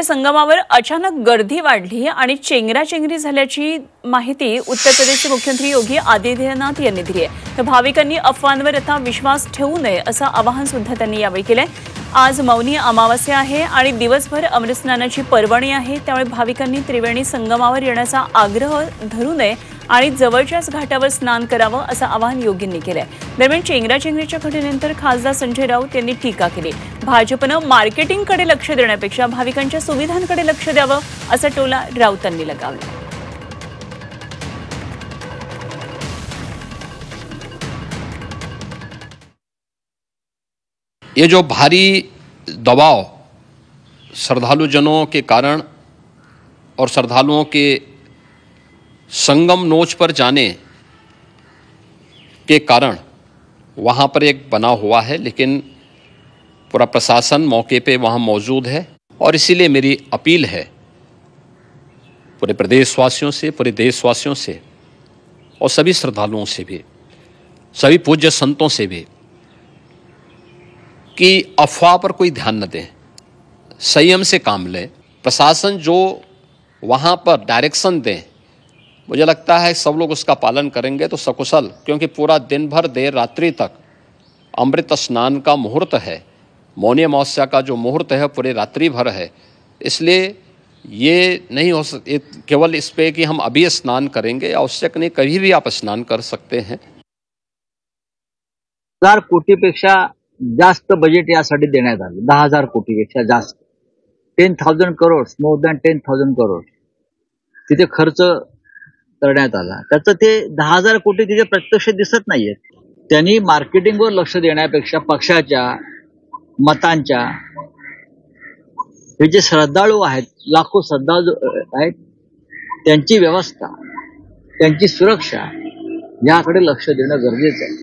संगमावर अचानक गर्दी वाढली आणि चेंगराचेंगरी झाल्याची माहिती उत्तर प्रदेशचे मुख्यमंत्री योगी आदित्यनाथ यांनी दिली आहे। तर भाविकांनी अफवांवर आता विश्वास ठेवू नये असं आवाहन सुद्धा त्यांनी यावेळी केलंय। आज मौनी अमावास्या आहे आणि दिवसभर अमृत स्नानाची पर्वणी आहे, त्यामुळे भाविकांनी त्रिवेणी संगमावर येण्याचा आग्रह धरू नये आणि जवळच्याच घाटावर स्नान करावं असं आवाहन योगींनी केलंय। दरम्यान चेंगराचेंगरीच्या घटनेनंतर खासदार संजय राऊत यांनी टीका केली। भाजपनं मार्केटिंगकडे लक्ष देण्यापेक्षा भाविकांच्या सुविधांकडे लक्ष द्यावं असा टोला राऊतांनी लगावला। ये जो भारी दबाव श्रद्धालुजनों के कारण और श्रद्धालुओं के संगम नोच पर जाने के कारण वहाँ पर एक बना हुआ है, लेकिन पूरा प्रशासन मौके पे वहाँ मौजूद है। और इसीलिए मेरी अपील है पूरे प्रदेशवासियों से, पूरे देशवासियों से और सभी श्रद्धालुओं से भी, सभी पूज्य संतों से भी कि अफवाह पर कोई ध्यान न दें, संयम से काम लें। प्रशासन जो वहाँ पर डायरेक्शन दें, मुझे लगता है सब लोग उसका पालन करेंगे तो सकुशल, क्योंकि पूरा दिन भर देर रात्रि तक अमृत स्नान का मुहूर्त है। मौनी अमावस्या का जो मुहूर्त है पूरे रात्रि भर है, इसलिए ये नहीं हो केवल इस पे कि हम अभी स्नान करेंगे, आवश्यक नहीं, कभी भी आप स्नान कर सकते हैं। 10,000 कोटीपेक्षा जास्त बजेट यासाठी देण्यात आले। 10,000 कोटीपेक्षा जास्त, 10,000 करोड, मोर दॅन 10,000 करोड तिथे खर्च करण्यात आला। त्याचं ते 10,000 कोटी तिथे प्रत्यक्ष दिसत नाहीयेत। त्यांनी मार्केटिंगवर लक्ष देण्यापेक्षा पक्षाच्या मतांच्या, हे जे श्रद्धाळू आहेत, लाखो श्रद्धाळू आहेत, त्यांची व्यवस्था, त्यांची सुरक्षा याकडे लक्ष देणं गरजेचं आहे।